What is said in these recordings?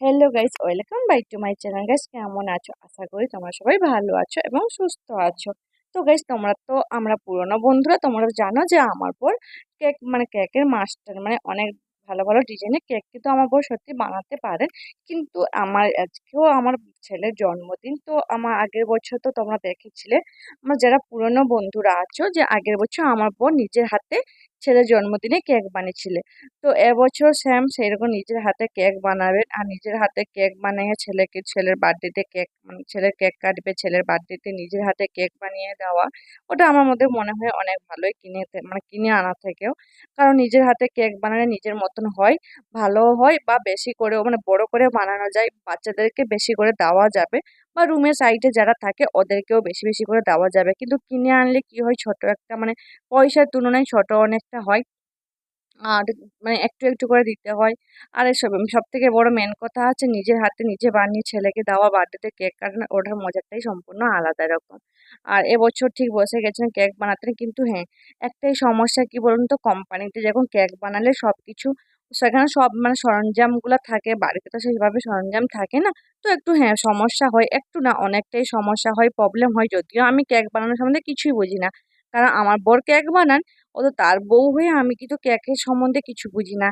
Hello guys, welcome back to my channel. Guys, কেমন আছো? আশা করি তোমরা সবাই ভালো আছো এবং সুস্থ আছো। তো গাইস, আমরা পুরনো বন্ধুরা, তোমরা জানো যে আমার পর কেকের মাস্টার, অনেক ভালো ভালো ডিজাইনের কেক কিন্তু আমার বর সত্যি বানাতে পারে। কিন্তু আজকেও আমার ছেলের জন্মদিন, তো আমার আগের বছর তো তোমরা দেখেছিলে, আমার যারা পুরনো বন্ধুরা আছো, যে আগের বছর আমার বর নিজের হাতে ছেলের জন্মদিনে কেক বানিয়েছিলে। তো এবছর স্যাম সেরকম নিজের হাতে কেক বানাবেন, আর নিজের হাতে কেক বানিয়ে ছেলের বার্থডেতে কেক, ছেলের কেক কাটবে, ছেলের বার্থডেতে নিজের হাতে কেক বানিয়ে দেওয়া। ওটা আমার মধ্যে মনে হয় অনেক ভালোই, কিনে আনা থেকেও। কারণ নিজের হাতে কেক বানালে নিজের মতন হয়, ভালো হয়, বা বেশি করেও বড় করে বানানো যায়, বাচ্চাদেরকে বেশি করে দেওয়া যাবে, বা রুমের সাইডে যারা থাকে ওদেরকেও বেশি বেশি করে দেওয়া যাবে। কিন্তু কিনে আনলে কি হয়, ছোট একটা পয়সার তুলনায় ছোট অনেকটা হয়, আর একটু একটু করে দিতে হয়। আর এসব সব থেকে বড় মেন কথা আছে, নিজের হাতে নিজে বানিয়ে ছেলেকে দেওয়া, বার্থডেতে কেক কাটানো, ওটার মজাটাই সম্পূর্ণ আলাদা রকম। আর এবছর ঠিক বসে গেছেন কেক বানাতে, কিন্তু হ্যাঁ, একটাই সমস্যা কি বলুন তো, কোম্পানিতে যখন কেক বানালে সবকিছু সেখানে সব সরঞ্জাম গুলা থাকে, বাড়িতে তো সেইভাবে সরঞ্জাম থাকে না। তো একটু হ্যাঁ সমস্যা হয়, একটু না অনেকটাই সমস্যা হয়, প্রবলেম হয়। যদিও আমি কেক বানানোর সম্বন্ধে কিছুই বুঝি না, কারণ আমার বর কেক বানান, ও তো তার বউ হয়ে আমি কিন্তু কেকের সম্বন্ধে কিছু বুঝি না।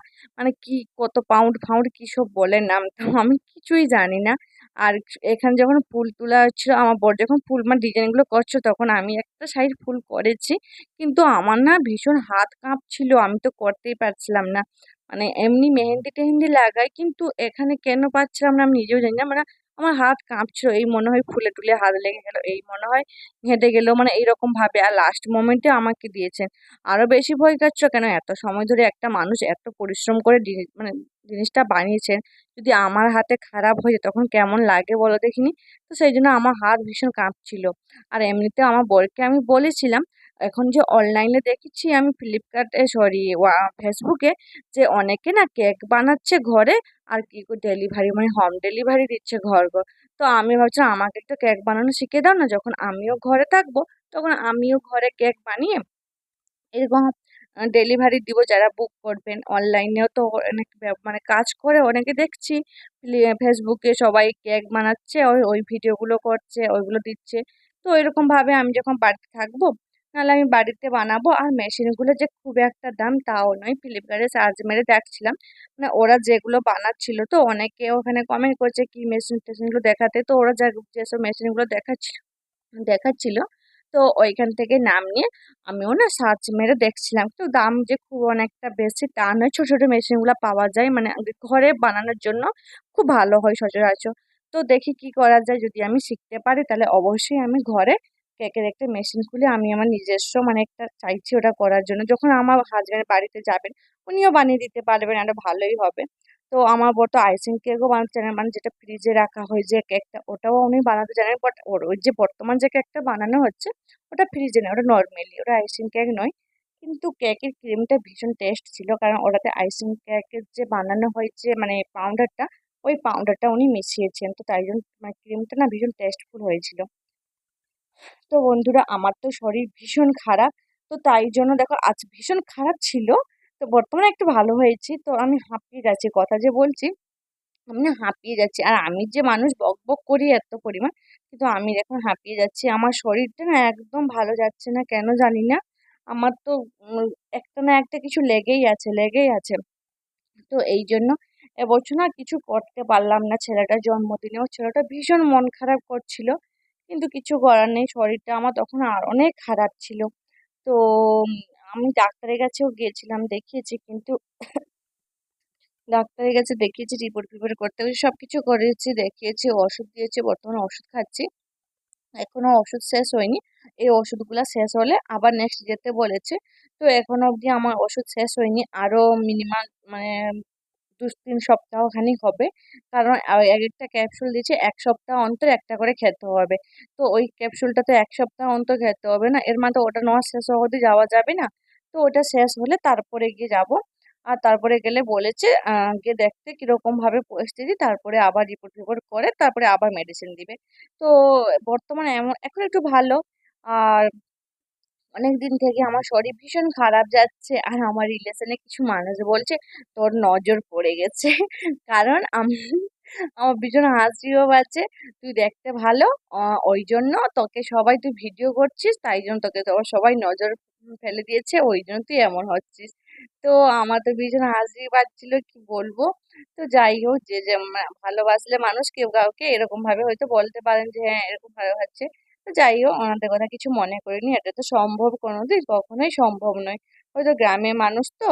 কি কত পাউন্ড ফাউন্ড কি সব বলে নাম, তো আমি কিছুই জানি না। আর এখানে যখন ফুল তোলা হচ্ছিল, আমার বর যখন ফুল ডিজাইন গুলো করছো, তখন আমি একটা সাইড ফুল করেছি, কিন্তু আমার না ভীষণ হাত কাঁপছিল, আমি তো করতেই পারছিলাম না। এমনি মেহেন্দি টেহেন্দি লাগাই, কিন্তু এখানে কেন পাচ্ছিলাম না আমি নিজেও জানি না। আমার হাত কাঁপছিল, এই মনে হয় ফুলে টুলে হাত লেগে গেল, এই মনে হয় হেঁটে গেল, এইরকম ভাবে। আর লাস্ট মোমেন্টে আমাকে দিয়েছেন। আরো বেশি ভয় কাটছো কেন, এত সময় ধরে একটা মানুষ এত পরিশ্রম করে জিনিসটা বানিয়েছেন, যদি আমার হাতে খারাপ হয়ে যায় তখন কেমন লাগে বলো দেখিনি। তো সেই জন্য আমার হাত ভীষণ কাঁপছিল। আর এমনিতে আমার বরকে আমি বলেছিলাম, এখন যে অনলাইনে দেখেছি আমি ফ্লিপকার্টে, সরি, ফেসবুকে, যে অনেকে না কেক বানাচ্ছে ঘরে, আর কি ডেলিভারি, হোম ডেলিভারি দিচ্ছে ঘর ঘর। তো আমি ভাবছিলাম আমাকে একটু কেক বানানো শিখে দাও না, যখন আমিও ঘরে থাকবো তখন আমিও ঘরে কেক বানিয়ে এরকম ডেলিভারি দিব। যারা বুক করবেন অনলাইনেও তো অনেক কাজ করে, অনেকে দেখছি ফেসবুকে সবাই কেক বানাচ্ছে, ওই ওই ভিডিওগুলো করছে, ওইগুলো দিচ্ছে। তো এরকম ভাবে আমি যখন বাড়িতে থাকবো, নাহলে আমি বাড়িতে বানাবো। আর মেশিনগুলো যে খুব একটা দাম তাও নয়, ফ্লিপকার্টে সার্চ মেরে দেখছিলাম, ওরা যেগুলো বানাচ্ছিল, তো অনেকে ওখানে কমেন্ট করছে কি মেশিন টেশিনগুলো দেখাতে, তো ওরা যেসব মেশিনগুলো দেখাচ্ছিল, তো ওইখান থেকে নাম নিয়ে আমিও না সার্চ মেরে দেখছিলাম। তো দাম যে খুব অনেকটা বেশি তা নয়, ছোট ছোট মেশিন গুলা পাওয়া যায়, ঘরে বানানোর জন্য খুব ভালো হয় সচরাচর। তো দেখি কি করা যায়, যদি আমি শিখতে পারি তাহলে অবশ্যই আমি ঘরে কেকের একটা মেশিন খুলে আমি আমার নিজস্ব একটা চাইছি ওটা করার জন্য। যখন আমার হাজবেন্ড বাড়িতে যাবেন, উনিও বানিয়ে দিতে পারবেন, আরো ভালোই হবে। তো আমার বর তো আইসিং কেকও বানাতে জানেন, যেটা ফ্রিজে রাখা হয় যে কেকটা, ওটাও উনি বানাতে জানেন। বাট ওই যে বর্তমান যে কেকটা বানানো হচ্ছে, ওটা ফ্রিজে নয়, ওটা নর্মালি, ওটা আইসিং কেক নয়। কিন্তু কেকের ক্রিমটা ভীষণ টেস্ট ছিল, কারণ ওটাতে আইসিং কেকের যে বানানো হয়েছে পাউডারটা, ওই পাউডারটা উনি মিশিয়েছেন, তো তাই জন্য ক্রিমটা না ভীষণ টেস্টফুল হয়েছিল। তো বন্ধুরা, আমার তো শরীর ভীষণ খারাপ, তো তাই জন্য দেখো আজ ভীষণ খারাপ ছিল। তো বর্তমানে একটু ভালো হয়েছি, তো আমি হাঁপিয়ে যাচ্ছি, কথা যে বলছি আমি না হাঁপিয়ে যাচ্ছি। আর আমি যে মানুষ বক বক করি এত পরিমাণ, কিন্তু আমি এখন হাঁপিয়ে যাচ্ছি। আমার শরীরটা না একদম ভালো যাচ্ছে না, কেন জানি না। আমার তো একটা না একটা কিছু লেগেই আছে, লেগেই আছে। তো এই জন্য এবছর না কিছু করতে পারলাম না ছেলেটার জন্মদিনেও। ছেলেটা ভীষণ মন খারাপ করছিল, কিন্তু কিছু করার নেই, শরীরটা আমার তখন আর অনেক খারাপ ছিল। তো আমি ডাক্তারের কাছেও গিয়েছিলাম, দেখিয়েছি, কিন্তু ডাক্তারের কাছে দেখিয়েছি, রিপোর্ট ফিপোর্ট করতে হয়েছে, সবকিছু করেছি, দেখিয়েছি, ওষুধ দিয়েছে, বর্তমানে ওষুধ খাচ্ছি। এখনো ওষুধ শেষ হয়নি, এই ওষুধগুলা শেষ হলে আবার নেক্সট যেতে বলেছে। তো এখনো অবধি আমার ওষুধ শেষ হয়নি, আরো মিনিমাম মানে 2-3 সপ্তাহ খানিক হবে। কারণ এক একটা ক্যাপসুল দিচ্ছে, 1 সপ্তাহ অন্তর একটা করে খেতে হবে। তো ওই ক্যাপসুলটা তো 1 সপ্তাহ অন্তর খেতে হবে না, এর মানে তো ওটা নেওয়া শেষ হওয়া অবধি যাওয়া যাবে না। তো ওটা শেষ হলে তারপরে গিয়ে যাব। আর তারপরে গেলে বলেছে গিয়ে দেখতে কিরকম ভাবে পরিস্থিতি, তারপরে আবার রিপোর্ট ফিপোর্ট করে তারপরে আবার মেডিসিন দিবে। তো বর্তমানে এখন একটু ভালো। আর অনেকদিন থেকে আমার শরীর ভীষণ খারাপ যাচ্ছে, আর আমার রিলেশনে কিছু মানুষ বলছে তোর নজর পড়ে গেছে। কারণ আমি আমার ভীষণ হাসিও পাচ্ছে। তুই দেখতে ভালো, ওই জন্য তোকে সবাই, তুই ভিডিও করছিস তাই জন্য তোকে তো সবাই নজর ফেলে দিয়েছে, ওই জন্য তুই এমন হচ্ছিস। তো আমার তো ভীষণ হাসি পাচ্ছিল, কি বলবো। তো যাই হোক, যে যে ভালোবাসলে মানুষ কেউ কাউকে এরকম ভাবে হয়তো বলতে পারেন যে হ্যাঁ এরকম ভাবে হচ্ছে। তো যাই হোক, ওনাদের কথা কিছু মনে করিনি, এটা তো সম্ভব কোনোদিন, কখনোই সম্ভব নয়। হয়তো গ্রামের মানুষ তো,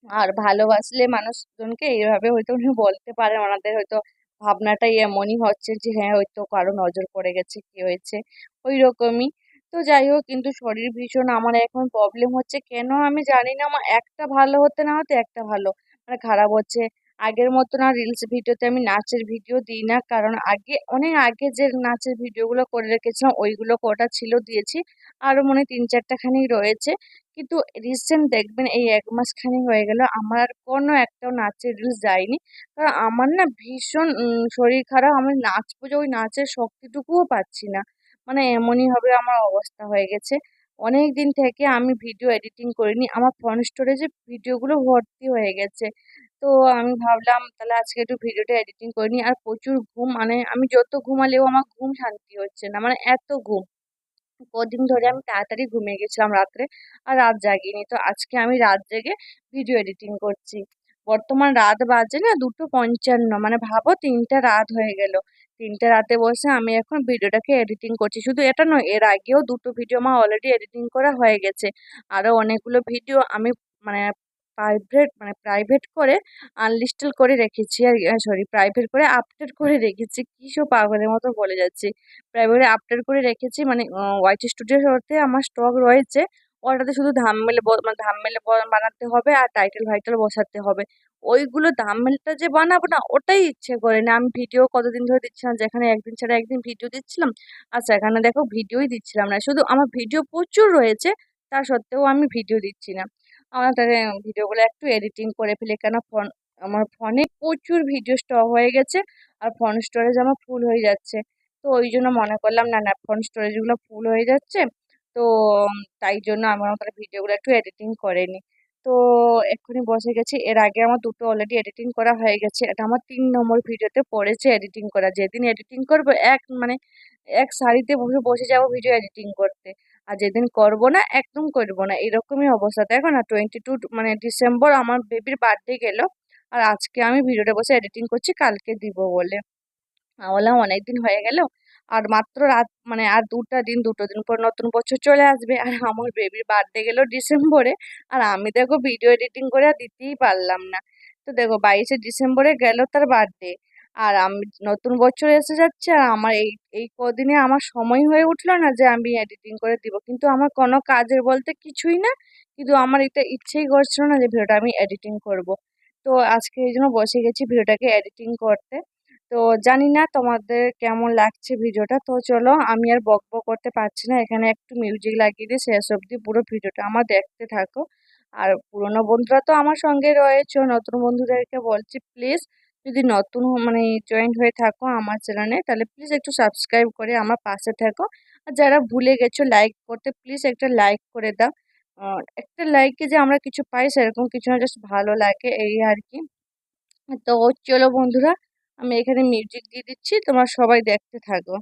আর ভালোবাসলে মানুষজনকে এইভাবে হয়তো উনি বলতে পারে, ওনাদের হয়তো ভাবনাটাই এমনই হচ্ছে যে হ্যাঁ হয়তো কারো নজর পড়ে গেছে, কি হয়েছে, ওই রকমই। তো যাই হোক, কিন্তু শরীর ভীষণ আমার এখন প্রবলেম হচ্ছে, কেন আমি জানি না। আমার একটা ভালো হতে না হতে একটা ভালো মানে খারাপ হচ্ছে। আগের মতো না, রিলস ভিডিওতে আমি নাচের ভিডিও দিই না, কারণ আগে অনেক আগে যে নাচের ভিডিওগুলো করে রেখেছিলাম ওইগুলো কটা ছিল দিয়েছি, আরো মনে হয় 3-4টা খানি রয়েছে। কিন্তু রিসেন্ট দেখবেন এই 1 মাস খানি হয়ে গেল আমার আর কোনো একটাও নাচের রিলস যায়নি। কারণ আমার না ভীষণ শরীর খারাপ, আমি নাচবো যে ওই নাচের শক্তিটুকুও পাচ্ছি না। মানে এমনই হবে আমার অবস্থা হয়ে গেছে। অনেক দিন থেকে আমি ভিডিও এডিটিং করিনি, আমার ফোন স্টোরেজে ভিডিওগুলো ভর্তি হয়ে গেছে। তো আমি ভাবলাম তাহলে আজকে একটু ভিডিওটা এডিটিং করে নিই। আর প্রচুর ঘুম, মানে আমি যত ঘুমালেও আমার ঘুম শান্তি হচ্ছে না, মানে এত ঘুম। কদিন ধরে আমি তাড়াতাড়ি ঘুমিয়ে গেছিলাম রাত্রে, আর রাত জাগিনি। তো আজকে আমি রাত জেগে ভিডিও এডিটিং করছি। বর্তমান রাত বাজে না 2:55, মানে ভাবো 3টা রাত হয়ে গেল। 3টা রাতে বসে আমি এখন ভিডিওটাকে এডিটিং করছি। শুধু এটা নয়, এর আগেও 2টো ভিডিও আমার অলরেডি এডিটিং করা হয়ে গেছে। আরো অনেকগুলো ভিডিও আমি মানে প্রাইভেট করে আনলিস্টেড করে রেখেছি, আর সরি প্রাইভেট করে আপডেট করে রেখেছি। কি সব পাগলের মতো বলে যাচ্ছি। প্রাইভেটে আপডেট করে রেখেছি, মানে ওয়াইটি স্টুডিওতে আমার স্টক রয়েছে। ওটাতে শুধু থাম্বনেল বানাতে হবে আর টাইটেল ফাইটেল বসাতে হবে। ওইগুলো থাম্বনেলটা যে বানাবো না, ওটাই ইচ্ছে করে না। আমি ভিডিও কতদিন ধরে দিচ্ছি না, যেখানে একদিন ছাড়া একদিন ভিডিও দিচ্ছিলাম, আচ্ছা এখানে দেখো ভিডিওই দিচ্ছিলাম না। শুধু আমার ভিডিও প্রচুর রয়েছে, তা সত্ত্বেও আমি ভিডিও দিচ্ছি না। আমার তাহলে ভিডিওগুলো একটু এডিটিং করে ফেলি, কেন আমার ফোনে প্রচুর ভিডিও স্টক হয়ে গেছে, আর ফোন স্টোরেজ আমার ফুল হয়ে যাচ্ছে। তো ওই জন্য মনে করলাম না, না, ফোন স্টোরেজ গুলো ফুল হয়ে যাচ্ছে। তো তাই জন্য আমার তাহলে ভিডিওগুলো একটু এডিটিং করে নি। তো এক্ষুনি বসে গেছি, এর আগে আমার 2টো অলরেডি এডিটিং করা হয়ে গেছে, এটা আমার 3 নম্বর ভিডিওতে পড়েছে এডিটিং করা। যেদিন এডিটিং করবো এক সারিতে বসে বসে যাবো ভিডিও এডিটিং করতে। আর যেদিন করবো না, একদম করবো না, এরকমই অবস্থা। দেখো না, 22 ডিসেম্বর আমার বেবির বার্থডে গেল, আর আজকে আমি ভিডিওটা বসে এডিটিং করছি কালকে দিব বলে। আমি বললাম অনেকদিন হয়ে গেল, আর মাত্র রাত মানে আর 2টা দিন পর নতুন বছর চলে আসবে, আর আমার বেবির বার্থডে গেল ডিসেম্বরে। আর আমি দেখো ভিডিও এডিটিং করে আর দিতেই পারলাম না। তো দেখো 22শে ডিসেম্বরে গেল তার বার্থডে, আর আমি নতুন বছর এসে যাচ্ছে, আর আমার এই এই কদিনে আমার সময় হয়ে উঠলো না যে আমি এডিটিং করে দিব। কিন্তু আমার কোনো কাজের বলতে কিছুই না, কিন্তু আমার এটা ইচ্ছেই করছিল না যে ভিডিওটা আমি এডিটিং করব। তো আজকে এই জন্য বসে গেছি ভিডিওটাকে এডিটিং করতে। তো জানি না তোমাদের কেমন লাগছে ভিডিওটা। তো চলো, আমি আর বকবক করতে পারছি না, এখানে একটু মিউজিক লাগিয়ে দিয়ে শেষ অবধি পুরো ভিডিওটা আমার দেখতে থাকো। আর পুরোনো বন্ধুরা তো আমার সঙ্গে রয়েছে, নতুন বন্ধুদেরকে বলছি প্লিজ, যদি নতুন মানে জয়েন হয়ে থাকো আমার চ্যানেলে, তাহলে প্লিজ একটু সাবস্ক্রাইব করে আমার পাশে থাকো। আর যারা ভুলে গেছো লাইক করতে, প্লিজ একটা লাইক করে দাও। একটা লাইকে যে আমরা কিছু পাই সেরকম কিছু না, জাস্ট ভালো লাগে এই আর কি। তো চলো বন্ধুরা, আমি এখানে মিউজিক দিয়ে দিচ্ছি, তোমরা সবাই দেখতে থাকো।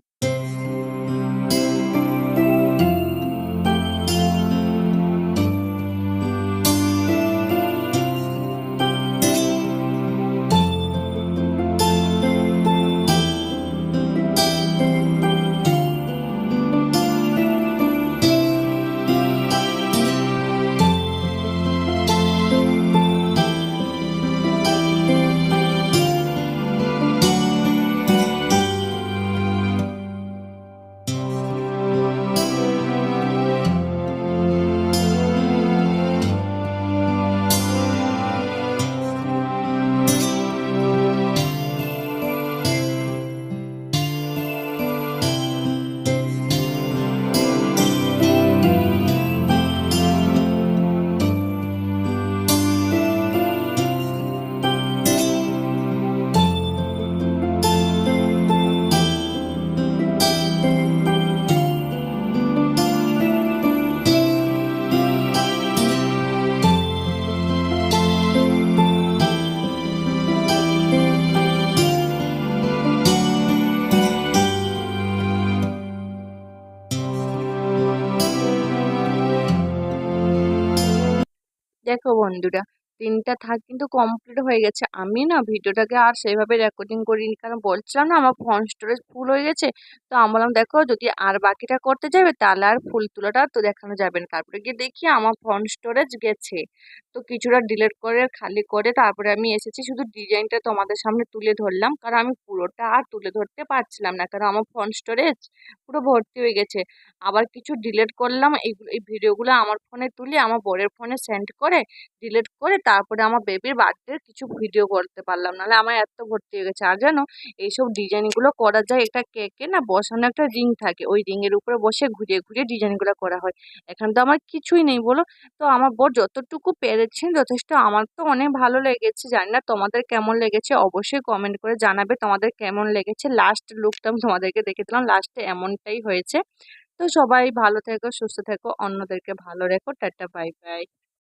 দেখো বন্ধুরা, 3টা থাক কিন্তু কমপ্লিট হয়ে গেছে। আমি না ভিডিওটাকে আর সেভাবে রেকর্ডিং করিনি, কারণ বলছিলাম না আমার ফোন স্টোরেজ ফুল হয়ে গেছে। তো আমি বললাম দেখো যদি আর বাকিটা করতে যাবে তাহলে আর ফুল তোলাটা তো দেখানো যাবে না। তারপরে গিয়ে দেখি আমার ফোন স্টোরেজ গেছে। তো কিছুটা ডিলিট করে খালি করে তারপরে আমি এসেছি, শুধু ডিজাইনটা তোমাদের সামনে তুলে ধরলাম, কারণ আমি পুরোটা আর তুলে ধরতে পারছিলাম না, কারণ আমার ফোন স্টোরেজ পুরো ভর্তি হয়ে গেছে। আবার কিছু ডিলিট করলাম, এই ভিডিওগুলো আমার ফোনে তুলে আমার বরের ফোনে সেন্ড করে ডিলিট করে তারপরে আমার বেবির বার্থডে কিছু ভিডিও করতে পারলাম, নাহলে আমার এত ভর্তি হয়ে গেছে। আর জানো, এইসব ডিজাইন গুলো করা যায়, একটা কেকে না বসানো একটা রিং থাকে, ওই রিং এর উপরে বসে ঘুরিয়ে ঘুরিয়ে ডিজাইন গুলো করা হয়। এখন তো আমার কিছুই নেই বলো। তো আমার বর যতটুকু পেরেছেন যথেষ্ট, আমার তো অনেক ভালো লেগেছে। জানি না তোমাদের কেমন লেগেছে, অবশ্যই কমেন্ট করে জানাবে তোমাদের কেমন লেগেছে। লাস্ট লুকটা আমি তোমাদেরকে দেখে দিলাম, লাস্টে এমনটাই হয়েছে। তো সবাই ভালো থেকো, সুস্থ থেকো, অন্যদেরকে ভালো রেখো। Tata, bye bye.